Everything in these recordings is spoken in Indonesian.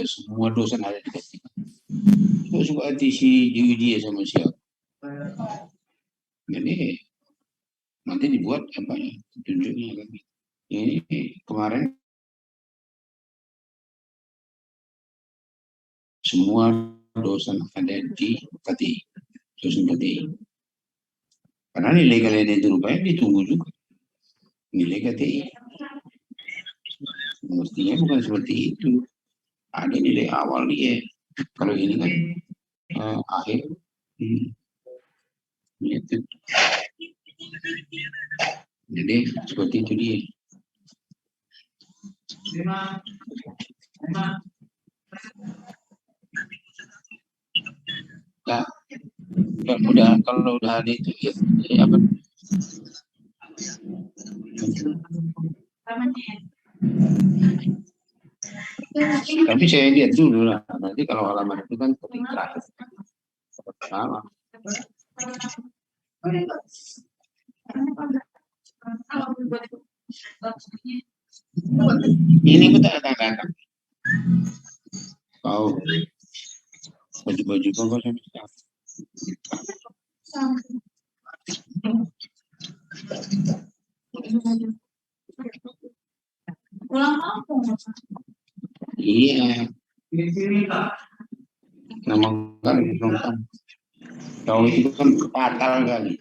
semua dosen ada di kelas 3. Suka hati si dia sama siapa. Jadi nanti dibuat apa ya, tunjuknya kan. Ini kemarin semua dosen ada di KTI, dosen KTI. Karena nilai kalian itu rupanya ditunggu juga. Nilai KTI. Mestinya bukan seperti itu. Ada nilai awal dia. Kalau ini kan akhir. Gitu. Jadi seperti itu dia. Ya, kalau udah ada itu ya apa? Tapi saya lihat dulu lah. Nanti kalau halaman itu kan ketik terakhir. Pertama. Ini kita akan tahu baju-baju kok iya. Nama kan tahu itu kan fatal kali.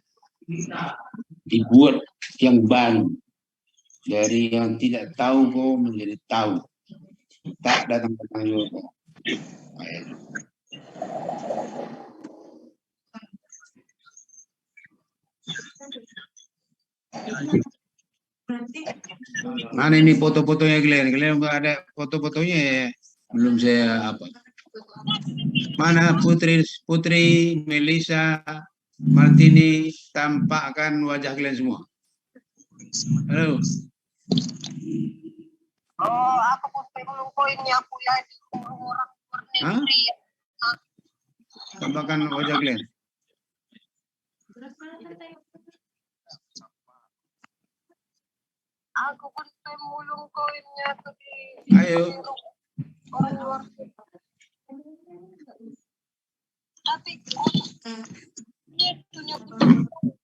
Dibuat yang baru dari yang tidak tahu kok menjadi tahu. Tak datang juga. Mana ini foto-fotonya Glenn? Glenn nggak ada foto-fotonya ya? Belum saya apa? Mana Putri Melisa Martini, tampakkan wajah kalian semua. Halo. Oh, aku putih melungkoinnya aku ya di orang luar negeri. Tampakkan wajah kalian. Aku pun mulung koinnya tuh di. Ayo. Orang luar. Tapi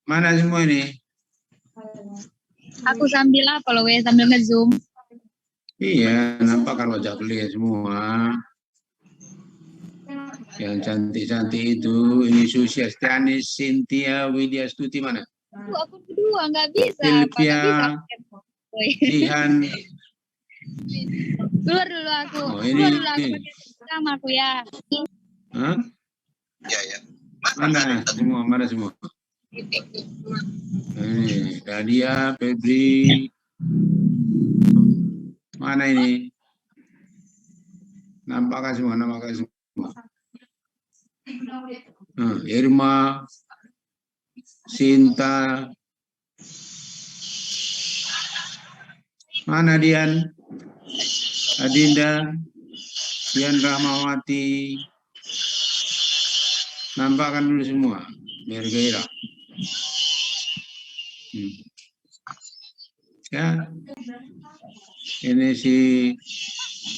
mana semua ini? Aku sambil apa loh, sambil nge-zoom. Iya, nampakkan wajah kalian semua. Yang cantik-cantik itu, ini Susi Astiani, Cynthia Widya Stuti mana? Aku berdua nggak bisa. Sylvia, Jihan. Keluar dulu aku. Oh, ini. Keluar dulu aku sama aku ya. Hah? Ya. Mana semua? Mana semua? Ini Dalia, Febri. Mana ini? Nampakkan semua, nampakkan semua. Irma, Sinta. Mana Dian? Adinda, Dian Rahmawati. Nampakkan dulu semua, biar gairah. Ya, ini si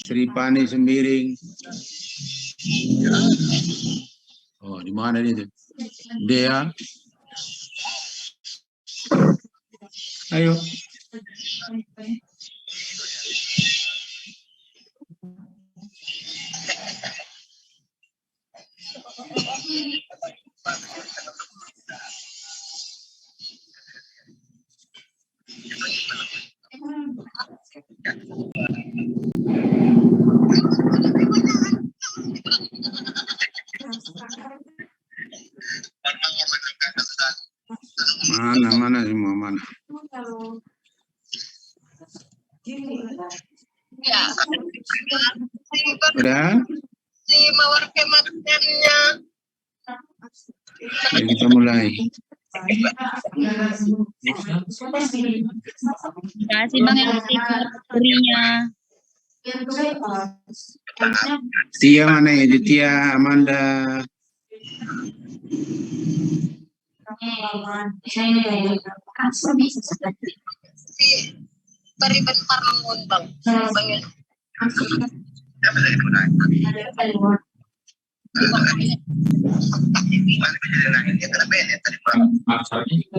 Sripani Sembiring. Oh, di mana itu? Dea. Ayo. Mana semua mana? Ya. Udah? Si mawar kematiannya. Ya, kita mulai. Kasih Bang Elsi berinya. Tia mana ya? Tia, Amanda. Si Pariban Paranggon Bang.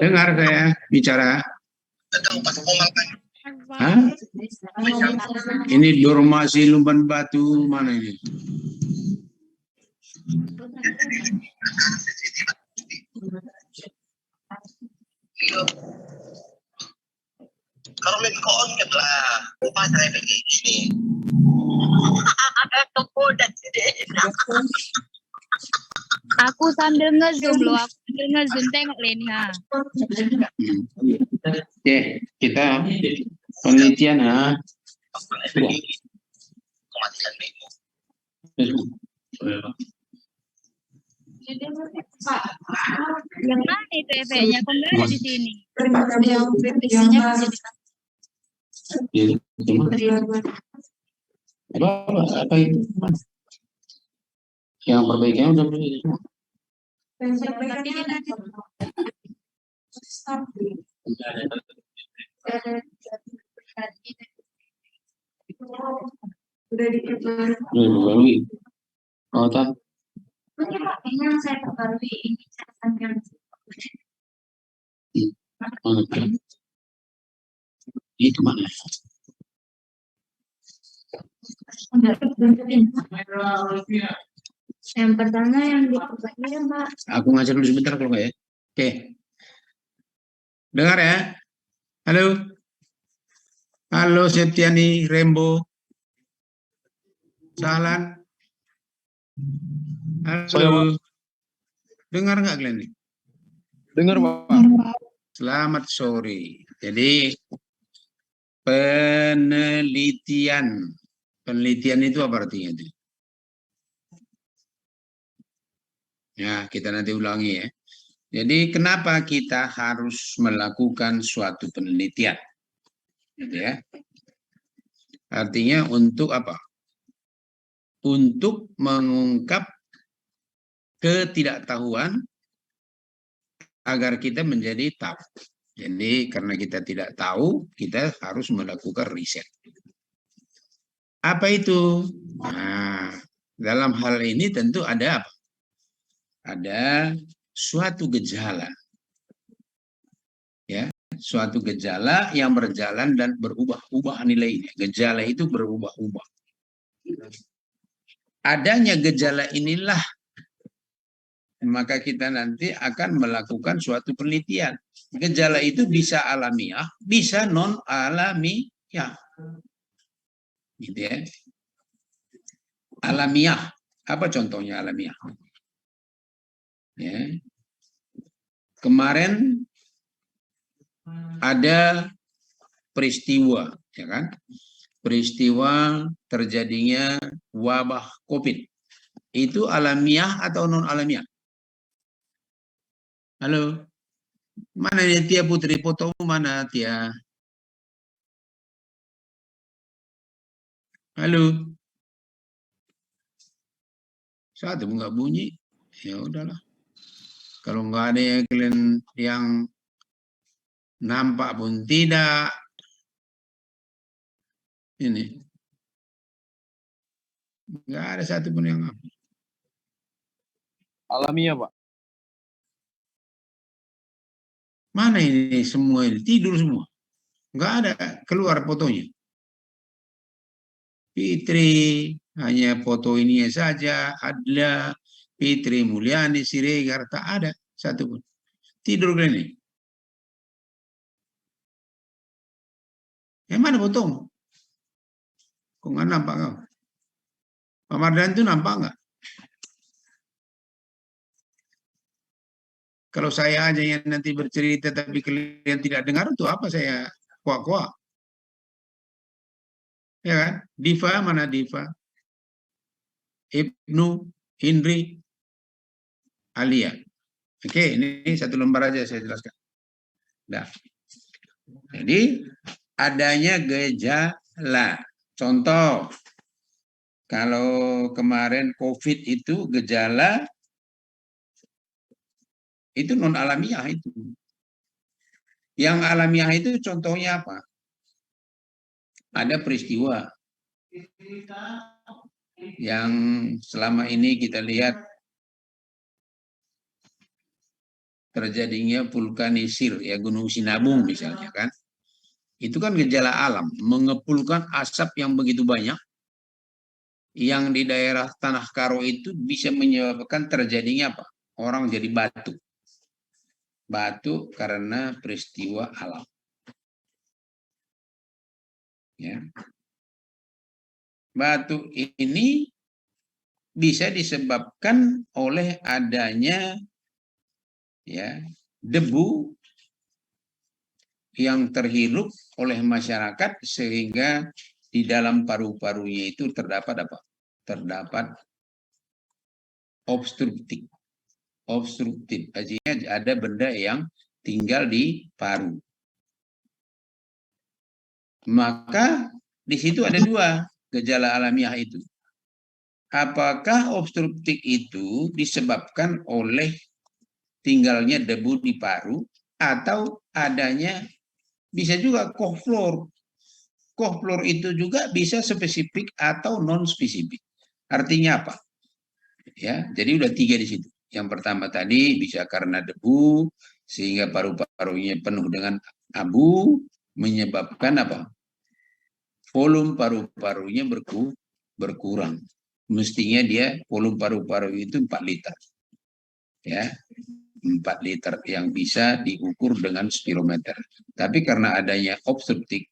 Dengar saya bicara. Hah? Ini Dormasi Lumban Batu mana ini? Kalau main koon kan lah, apa saya begini gini. Udah sih. Aku sambil nge-zoom loh, aku sambil nge-zoom tengok Leni ha. Oke, kita penelitian ya. Kematian bego. Yang mana itu efeknya? Kok nggak ada di sini? Apa itu? Yang perbaikannya udah berbeda semua. Diperbarui. Oh, tak. Itu mana? Yang pertama yang diperbaiki Mbak. Aku ngajar dulu sebentar kalau nggak ya. Oke. Dengar ya. Halo. Halo Septiani Rembo. Salan. Halo. Dengar nggak kalian? Dengar, Pak. Selamat sore. Jadi penelitian. Penelitian itu apa artinya itu? Ya, kita nanti ulangi ya. Jadi kenapa kita harus melakukan suatu penelitian? Gitu ya. Artinya untuk apa? Untuk mengungkap ketidaktahuan agar kita menjadi tahu. Jadi karena kita tidak tahu, kita harus melakukan riset. Apa itu? Nah, dalam hal ini tentu ada apa? Ada suatu gejala. Ya, suatu gejala yang berjalan dan berubah-ubah nilainya. Gejala itu berubah-ubah. Adanya gejala inilah maka kita nanti akan melakukan suatu penelitian. Gejala itu bisa alamiah, bisa non alamiah. Gitu ya. Alamiah. Apa contohnya alamiah? Ya. Kemarin ada peristiwa, ya kan? Peristiwa terjadinya wabah COVID. Itu alamiah atau non alamiah? Halo, mana ya Tia Putri? Fotomu mana Tia? Halo, satu nggak bunyi, ya udahlah. Kalau nggak ada yang kalian yang nampak pun tidak, ini nggak ada satupun yang apa. Alamiah, Pak. Mana ini semua ini tidur semua, nggak ada keluar fotonya. Fitri hanya foto ini saja, Adla, Fitri Mulyani, Siregar, tak ada satupun. Tidur kalian ini. Yang mana fotomu? Kok nggak nampak kau? Pak Mardan itu nampak nggak? Kalau saya aja yang nanti bercerita tapi kalian tidak dengar, itu apa saya kuak-kuak? Ya kan? Diva, mana Diva? Ibnu, Indri, Alia. Oke, ini satu lembar aja saya jelaskan. Nah, jadi adanya gejala. Contoh, kalau kemarin COVID itu gejala itu non alamiah itu. Yang alamiah itu contohnya apa? Ada peristiwa yang selama ini kita lihat terjadinya vulkanisir, ya Gunung Sinabung misalnya kan. Itu kan gejala alam, mengepulkan asap yang begitu banyak, yang di daerah Tanah Karo itu bisa menyebabkan terjadinya apa? Orang jadi batuk. Batuk karena peristiwa alam. Ya. Batuk ini bisa disebabkan oleh adanya ya debu yang terhirup oleh masyarakat sehingga di dalam paru-parunya itu terdapat apa? Terdapat obstruktif. Obstruktif, artinya ada benda yang tinggal di paru. Maka di situ ada dua gejala alamiah itu. Apakah obstruktif itu disebabkan oleh tinggalnya debu di paru atau adanya bisa juga kohflor. Kohflor itu juga bisa spesifik atau non spesifik. Artinya apa? Ya, jadi udah tiga di situ. Yang pertama tadi bisa karena debu sehingga paru-parunya penuh dengan abu menyebabkan apa? Volume paru-parunya berkurang. Mestinya dia volume paru-paru itu 4 liter. Ya, 4 liter yang bisa diukur dengan spirometer. Tapi karena adanya obstruktif,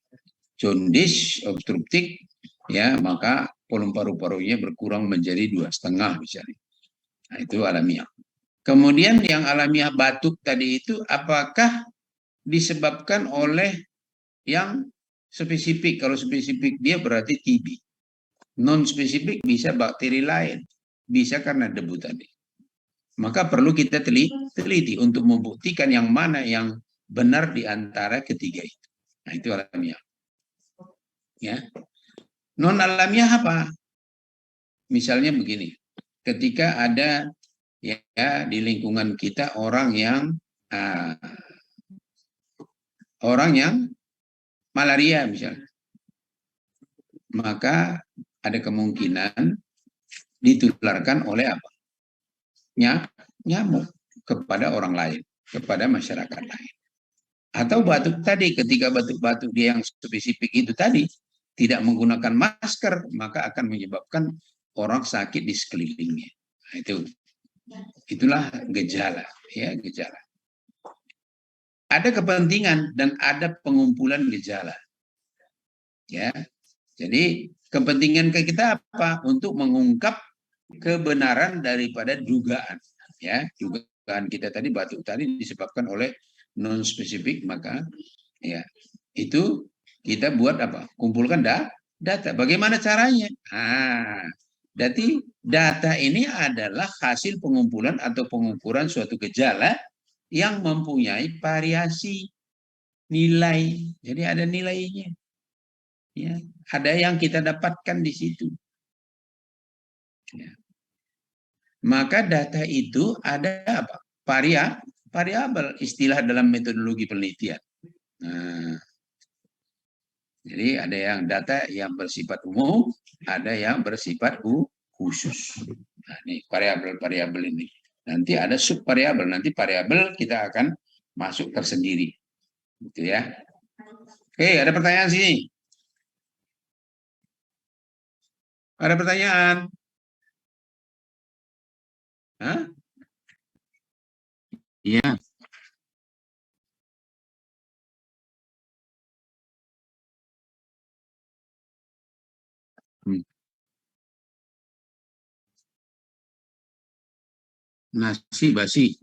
jaundice obstruktif, ya maka volume paru-parunya berkurang menjadi 2,5 misalnya. Nah, itu alamiah. Kemudian yang alamiah batuk tadi itu apakah disebabkan oleh yang spesifik? Kalau spesifik dia berarti TB. Non spesifik bisa bakteri lain, bisa karena debu tadi. Maka perlu kita teliti untuk membuktikan yang mana yang benar di antara ketiga itu. Nah, itu alamiah. Ya. Non alamiah apa? Misalnya begini, ketika ada ya di lingkungan kita orang yang malaria misalnya, maka ada kemungkinan ditularkan oleh apa? Nyamuk kepada orang lain, kepada masyarakat lain. Atau batuk tadi, ketika batuk-batuk dia yang spesifik itu tadi tidak menggunakan masker, maka akan menyebabkan orang sakit di sekelilingnya. Nah, itulah gejala, ya gejala. Ada kepentingan dan ada pengumpulan gejala. Ya. Jadi kepentingan kita apa? Untuk mengungkap kebenaran daripada dugaan. Ya, dugaan kita tadi batuk tadi disebabkan oleh non spesifik, maka ya itu kita buat apa? Kumpulkan data. Bagaimana caranya? Berarti data ini adalah hasil pengumpulan atau pengukuran suatu gejala yang mempunyai variasi nilai. Jadi ada nilainya. Ya, ada yang kita dapatkan di situ. Ya. Maka data itu ada apa? Variabel, istilah dalam metodologi penelitian. Nah, jadi ada yang data yang bersifat umum, ada yang bersifat khusus. Nah, ini variabel-variabel ini. Nanti ada subvariabel, nanti variabel kita akan masuk tersendiri. Gitu ya. Oke, ada pertanyaan sini? Ada pertanyaan? Hah? Iya. Nasi basi.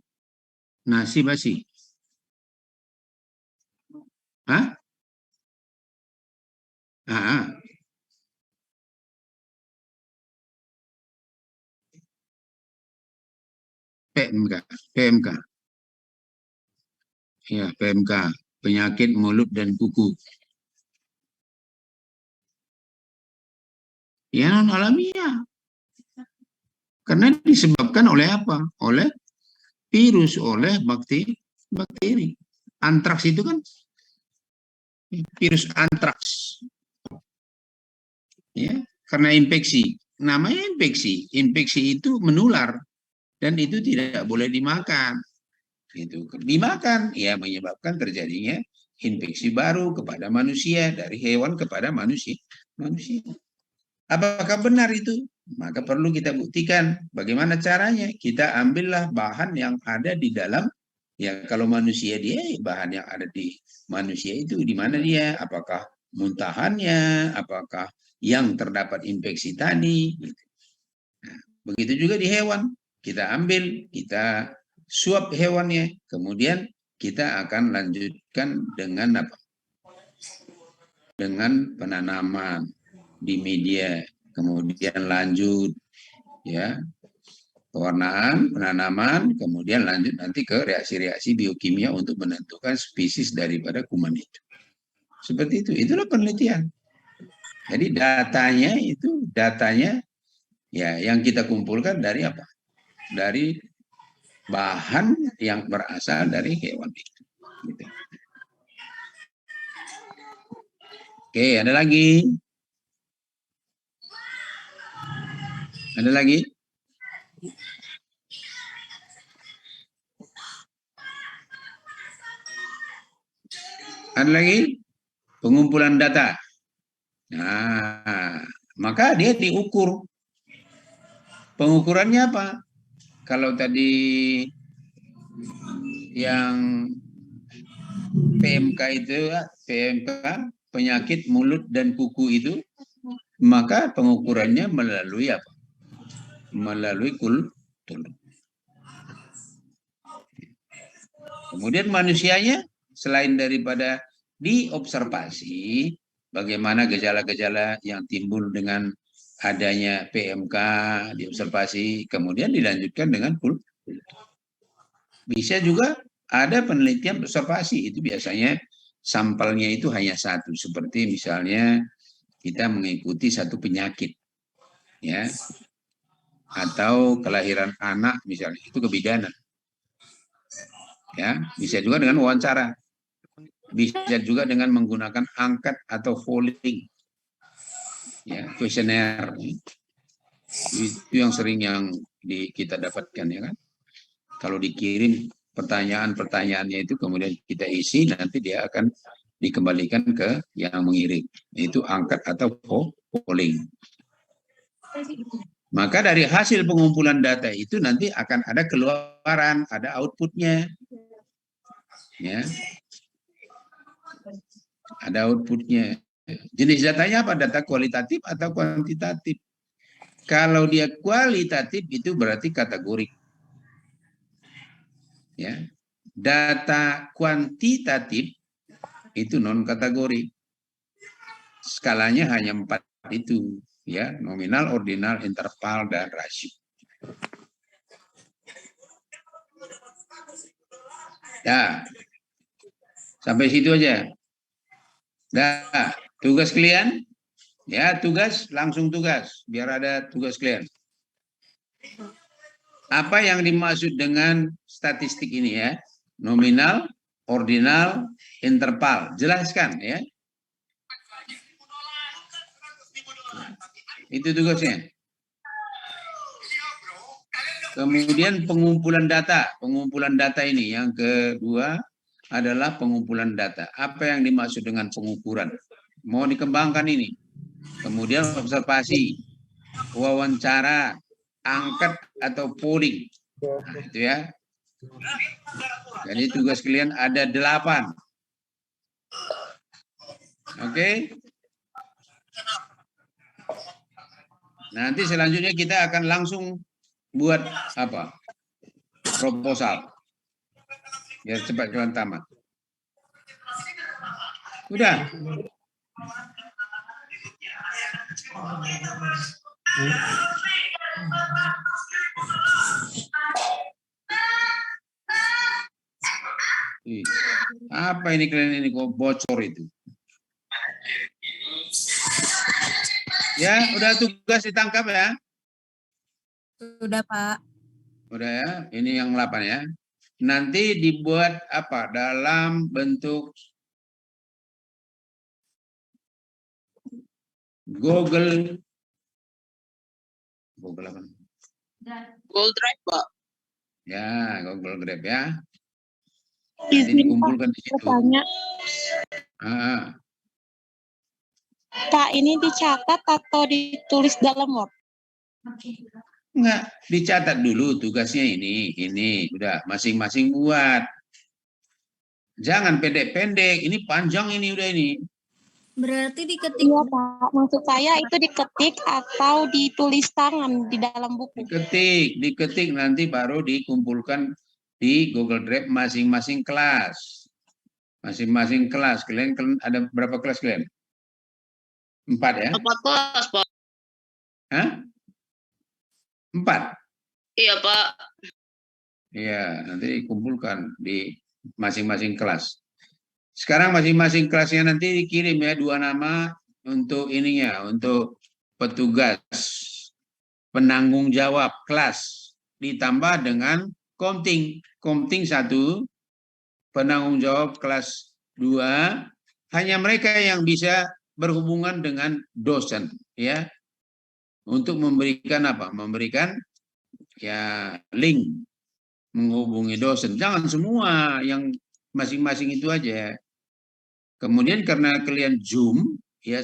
Nasi basi. Hah? PMK. PMK. Ya, PMK. Penyakit mulut dan kuku. Ya, non alamiah. Karena disebabkan oleh apa? Oleh virus, oleh bakteri. Antraks itu kan virus antraks. Ya, karena infeksi. namanya infeksi. Infeksi itu menular dan itu tidak boleh dimakan. Itu dimakan ya menyebabkan terjadinya infeksi baru kepada manusia, dari hewan kepada manusia. Apakah benar itu? Maka perlu kita buktikan bagaimana caranya. Kita ambillah bahan yang ada di dalam, ya kalau manusia dia, bahan yang ada di manusia itu di mana dia, apakah muntahannya, apakah yang terdapat infeksi tadi. Nah, begitu juga di hewan. Kita ambil, kita suap hewannya, kemudian kita akan lanjutkan dengan apa? Dengan penanaman di media, kemudian lanjut ya pewarnaan, penanaman, kemudian lanjut nanti ke reaksi-reaksi biokimia untuk menentukan spesies daripada kuman itu. Seperti itu, itulah penelitian. Jadi datanya ya yang kita kumpulkan dari apa? Dari bahan yang berasal dari hewan itu. Gitu. Oke, ada lagi? Ada lagi? Ada lagi? Pengumpulan data. Nah, maka dia diukur. Pengukurannya apa? Kalau tadi yang PMK itu, PMK, penyakit mulut dan kuku itu, maka pengukurannya melalui apa? Melalui kultur. Kemudian manusianya, selain daripada diobservasi, bagaimana gejala-gejala yang timbul dengan adanya PMK, diobservasi, kemudian dilanjutkan dengan kultur. Bisa juga ada penelitian observasi, itu biasanya sampelnya itu hanya satu, seperti misalnya kita mengikuti satu penyakit, ya, atau kelahiran anak misalnya, itu kebidanan. Ya, bisa juga dengan wawancara, bisa juga dengan menggunakan angkat atau polling, ya, kuesioner. Itu yang sering kita dapatkan, ya kan? Kalau dikirim pertanyaan-pertanyaannya itu kemudian kita isi, nanti dia akan dikembalikan ke yang mengirim. Itu angkat atau polling. Maka dari hasil pengumpulan data itu nanti akan ada keluaran, ada outputnya. Ya. Ada outputnya. Jenis datanya apa? Data kualitatif atau kuantitatif? Kalau dia kualitatif itu berarti kategori. Ya. Data kuantitatif itu non kategori. Skalanya hanya 4 itu, ya, nominal, ordinal, interval, dan rasio. Ya, sampai situ aja. Nah, tugas kalian, ya tugas, langsung tugas, biar ada tugas kalian. Apa yang dimaksud dengan statistik ini ya? Nominal, ordinal, interval. Jelaskan ya. Itu tugasnya. Kemudian pengumpulan data. Pengumpulan data ini yang kedua adalah pengumpulan data. Apa yang dimaksud dengan pengukuran? Mau dikembangkan ini. Kemudian observasi, wawancara, angkat atau polling. Nah, itu ya. Jadi tugas kalian ada 8. Oke. Nanti selanjutnya kita akan langsung buat apa? Proposal. Biar cepat kalian tamat. Udah. Apa ini kalian ini kok bocor itu? Ya, udah tugas ditangkap ya? Sudah, Pak. Udah ya, ini yang 8 ya. Nanti dibuat apa? Dalam bentuk Google Google apa? Google Drive, Pak. Ya, Google Drive ya. Nanti Izin, Pak, dikumpulkan di situ. tanya. Ah, Pak, ini dicatat atau ditulis dalam Word? enggak, dicatat dulu tugasnya ini, udah masing-masing buat. Jangan pendek-pendek, ini panjang ini udah ini. Berarti diketik. Iya, Pak. Maksud saya itu diketik atau ditulis tangan di dalam buku. Diketik nanti baru dikumpulkan di Google Drive masing-masing kelas. Masing-masing kelas. Kalian ada berapa kelas kalian? 4 ya? 4 kelas, Pak. Hah? 4? Iya, Pak. Iya, nanti dikumpulkan di masing-masing kelas. Sekarang masing-masing kelasnya nanti dikirim ya 2 nama untuk ininya, untuk petugas penanggung jawab kelas ditambah dengan komting 1, penanggung jawab kelas 2, hanya mereka yang bisa berhubungan dengan dosen ya. Untuk memberikan apa? Memberikan ya link menghubungi dosen. Jangan semua, yang masing-masing itu aja. Kemudian karena kalian Zoom, ya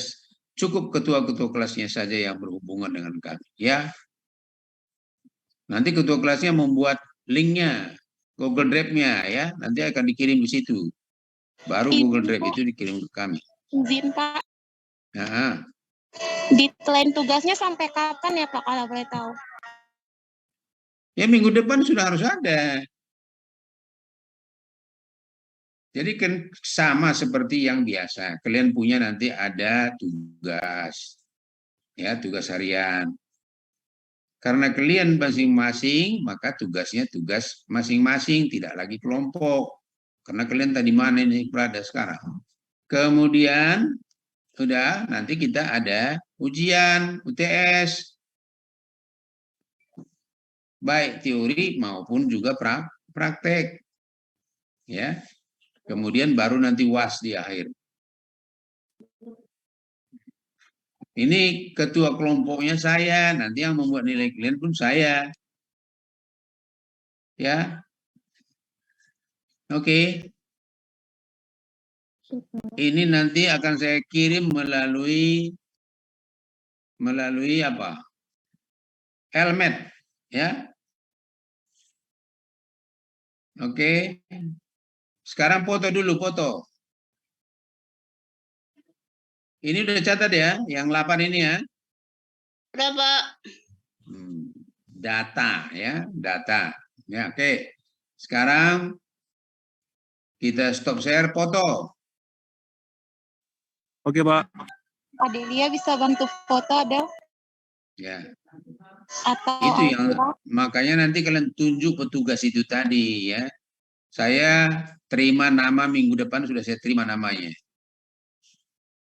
cukup ketua-ketua kelasnya saja yang berhubungan dengan kami. Ya, nanti ketua kelasnya membuat linknya, Google Drive-nya ya, nanti akan dikirim di situ. Baru Google Drive itu dikirim ke kami. Izin, Pak. Nah, Deadline tugasnya sampai kapan ya, Pak, kalau boleh tahu? ya minggu depan sudah harus ada. Jadi kan sama seperti yang biasa. Kalian punya nanti ada tugas. Ya, tugas harian. Karena kalian masing-masing, maka tugasnya tugas masing-masing, tidak lagi kelompok. Karena kalian tadi mana ini berada sekarang. Kemudian, sudah nanti kita ada ujian, UTS. Baik teori maupun juga praktek. Ya. Kemudian baru nanti UAS di akhir. Ini ketua kelompoknya saya, nanti yang membuat nilai kalian pun saya. Ya. Oke. Ini nanti akan saya kirim melalui apa? Elmet, ya. Oke. Sekarang foto dulu, foto. Ini udah catat ya, yang 8 ini ya. Udah, Pak. Data ya, data. Ya, oke. Sekarang kita stop share foto. Oke, Pak. Adelia bisa bantu foto, Adel? Ya. Atau Itu yang Alfira? makanya nanti kalian tunjuk petugas itu tadi ya. Saya terima nama minggu depan, sudah saya terima namanya.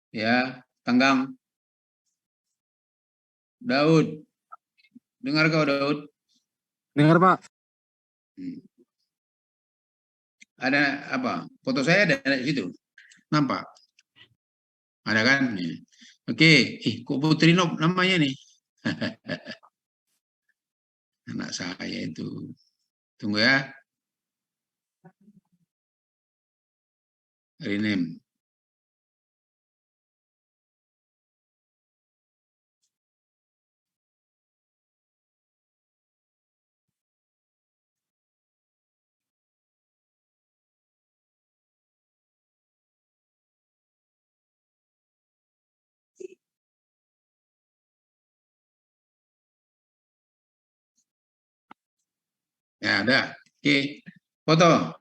Ya, Tenggang. Daud. Dengar kau, Daud? Dengar, Pak. Ada apa? Foto saya ada di situ. Nampak? Ada kan? Oke. Kok Putrinop namanya nih? Anak saya itu. Tunggu ya. Rename. Ya, ada. Oke. Foto.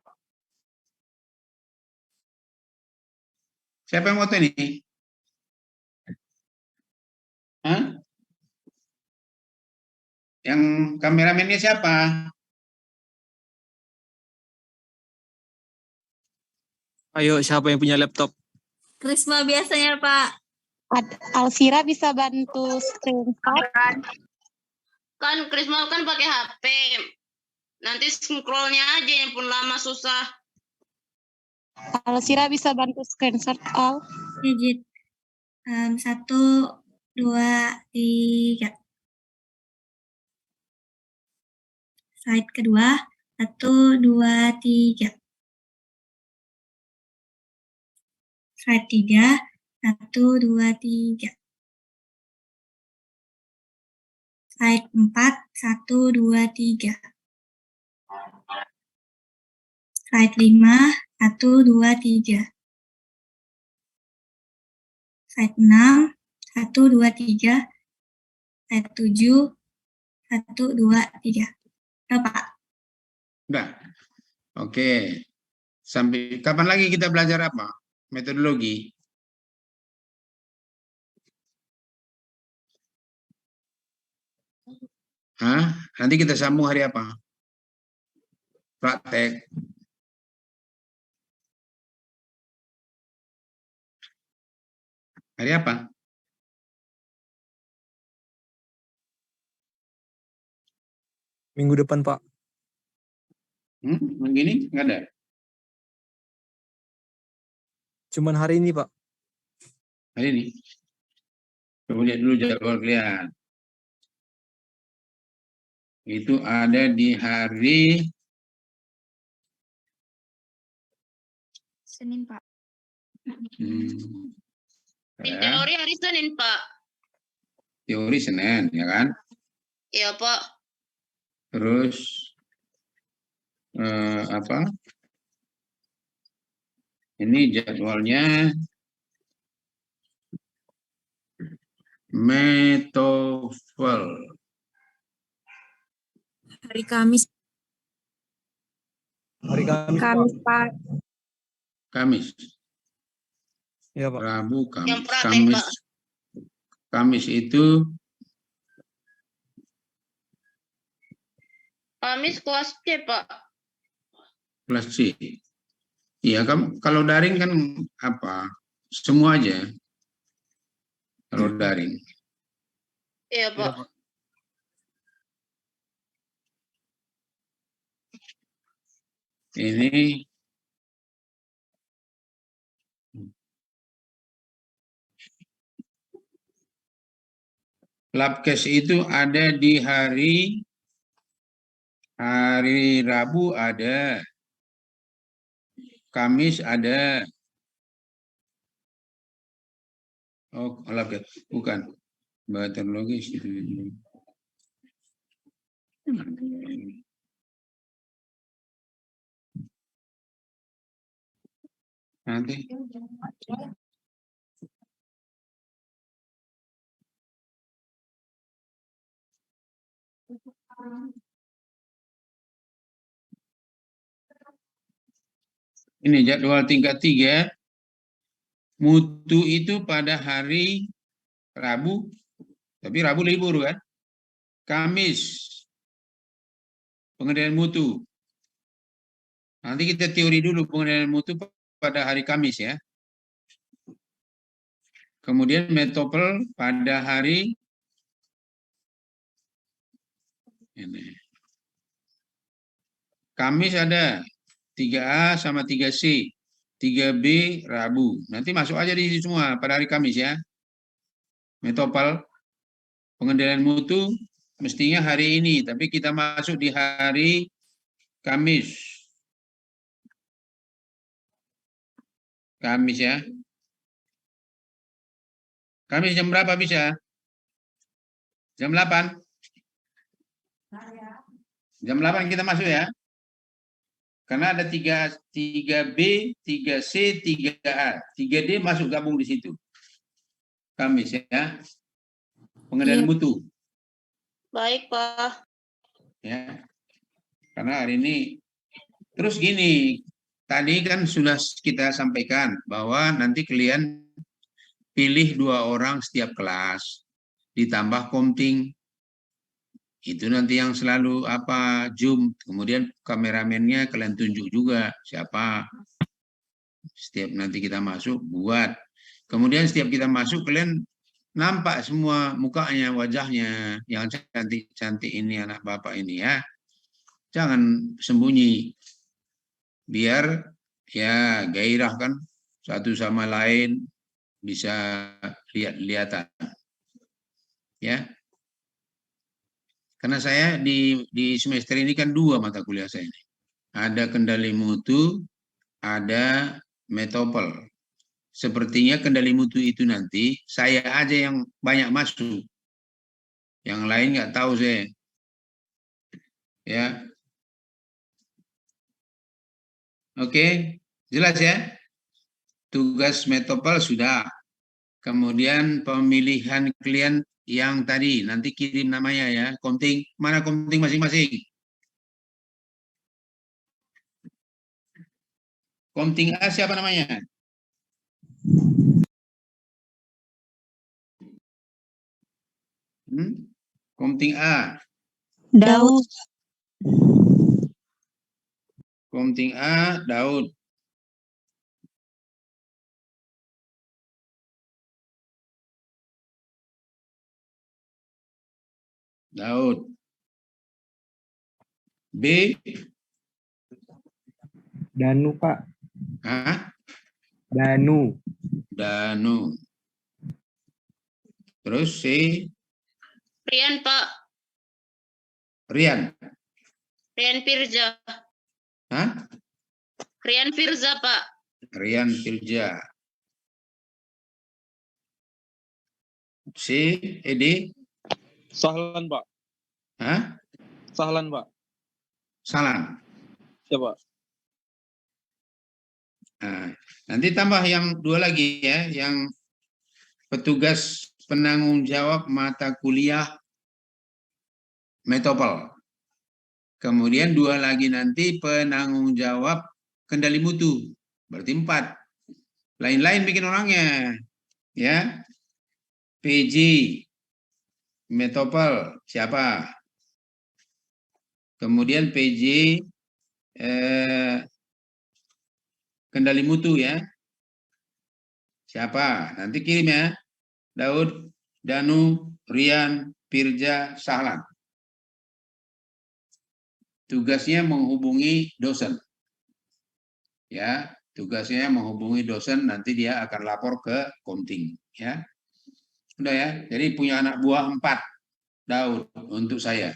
Siapa yang foto ini? Hah? Yang kameramennya siapa? Ayo, siapa yang punya laptop? Krisma biasanya, Pak. Alfira bisa bantu screenshot? Kan Krismal kan pakai HP. Nanti scrollnya aja yang pun lama susah. Alfira bisa bantu screenshot, Al? Digit 1, 2, 3. Slide kedua, 1, 2, 3. Slide 3, 1, 2, 3. Slide 4, 1, 2, 3. Slide 5, 1, 2, 3. Slide 6, 1, 2, 3. Slide 7, 1, 2, 3. Pak. Udah. Oke. Sampai kapan lagi kita belajar apa? Metodologi. Hah? Nanti kita sambung hari apa? Praktek. Hari apa? Minggu depan, Pak. Begini? Nggak ada? Cuman hari ini, Pak. Hari ini? Coba lihat dulu jadwal kalian. Itu ada di hari Senin, Pak. In teori hari Senin, Pak. Teori Senin, ya kan? Iya, Pak. Terus apa? Ini jadwalnya Metofel. Hari Kamis. Hari Kamis, Kamis, Pak. Kamis. Iya, Pak. Rabu, Yang Kamis. praktek, Kamis. Pak. Kamis itu Kamis kelas C, Pak. kelas C. Iya, kalau daring kan apa? Semua aja. Kalau daring. Iya, Pak. Ini Labkes itu ada di hari Rabu ada, Kamis ada. Oh, Labkes bukan. Meteorologis itu. Nanti. Ini jadwal tingkat 3. Mutu itu pada hari Rabu, tapi Rabu libur kan? Kamis, pengendalian mutu. Nanti kita teori dulu pengendalian mutu pada hari Kamis ya. Kemudian metopel pada hari ini. Kamis ada 3A sama 3C. 3B Rabu. Nanti masuk aja di sini semua pada hari Kamis ya. Metopel pengendalian mutu mestinya hari ini, tapi kita masuk di hari Kamis. Kamis ya. Kamis jam berapa bisa? Jam 8? Jam 8 kita masuk ya. Karena ada 3B, 3C, 3A. 3D masuk gabung di situ. Kamis ya. Pengendalian mutu. Baik, Pak. Ya. Karena hari ini terus gini, tadi kan sudah kita sampaikan bahwa nanti kalian pilih 2 orang setiap kelas ditambah komting. Itu nanti yang selalu zoom, kemudian kameramennya kalian tunjuk juga siapa. Setiap nanti kita masuk buat. Kemudian setiap kita masuk kalian nampak semua mukanya, wajahnya yang cantik-cantik ini anak bapak ini ya. Jangan sembunyi. Biar ya gairah kan satu sama lain bisa lihat-lihatan. Ya. Karena saya di semester ini kan 2 mata kuliah saya ini. Ada kendali mutu, ada metopel. Sepertinya kendali mutu itu nanti saya aja yang banyak masuk. Yang lain nggak tahu saya. Ya. Oke, jelas ya? Tugas metopel sudah. Kemudian pemilihan klien yang tadi, nanti kirim namanya ya. Komting, mana komting masing-masing? Komting A siapa namanya? Komting A. Daud. Komting A, Daud. Daud. B. Danu, Pak. Hah? Danu. Danu. Terus C. Rian, Pak. Rian. Rian Firza. Hah? Rian Firza, Pak. Rian Firza. C. Edi. Sahlan, Pak. Hah? Sahlan, Pak. Salam. Ya, Pak. Nah, nanti tambah yang 2 lagi ya, yang petugas penanggung jawab mata kuliah metopel. Kemudian 2 lagi nanti penanggung jawab kendali mutu. Berarti 4. Lain-lain bikin orangnya. Ya. PJ metopel siapa? Kemudian PJ kendali mutu ya. Siapa? Nanti kirim ya. Daud, Danu, Rian, Firza, Sahlan. Tugasnya menghubungi dosen. Ya, tugasnya menghubungi dosen, nanti dia akan lapor ke Komting, ya. Udah ya. Jadi punya anak buah 4 Daud untuk saya.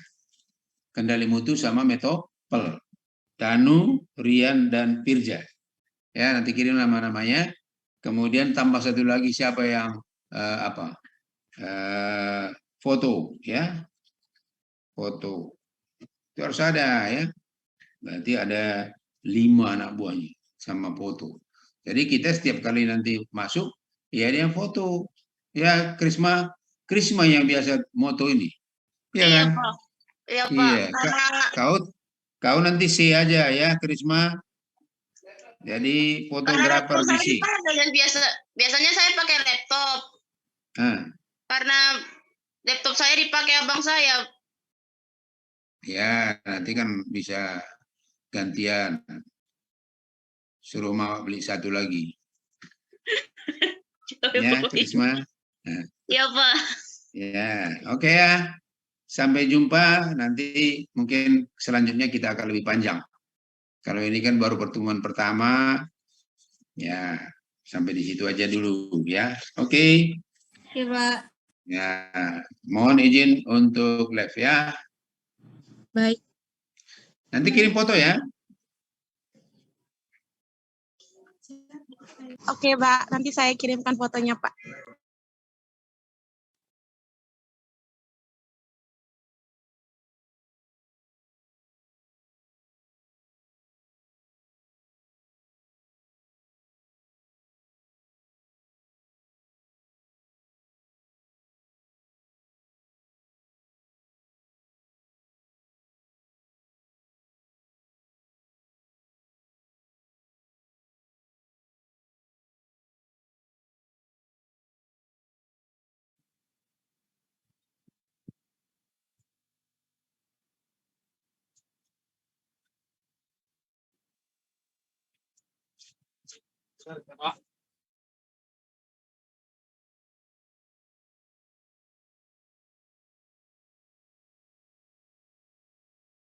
Kendali mutu sama metopel. Danu, Rian, dan Firza. Ya, nanti kirim nama-namanya. Kemudian tambah 1 lagi siapa yang foto, ya. Foto. Itu harus ada ya. Berarti ada 5 anak buahnya sama foto. Jadi kita setiap kali nanti masuk, ya ada yang foto. Ya, Krisma yang biasa moto ini. Iya kan? Pak. Iya, Pak. Iya. Karena Kau nanti C aja ya, Krisma. Jadi fotografer di C. Biasanya saya pakai laptop. Karena laptop saya dipakai abang saya. Ya, nanti kan bisa gantian. Suruh mama beli 1 lagi. Ya, Krisma. Iya, Pak. Ya, oke ya. Sampai jumpa. Nanti mungkin selanjutnya kita akan lebih panjang. Kalau ini kan baru pertemuan pertama. Ya, sampai di situ aja dulu ya. Oke. Oke, Pak. Ya, mohon izin untuk live ya. Baik. Nanti kirim foto ya. Oke, Pak. Nanti saya kirimkan fotonya, Pak. Pak.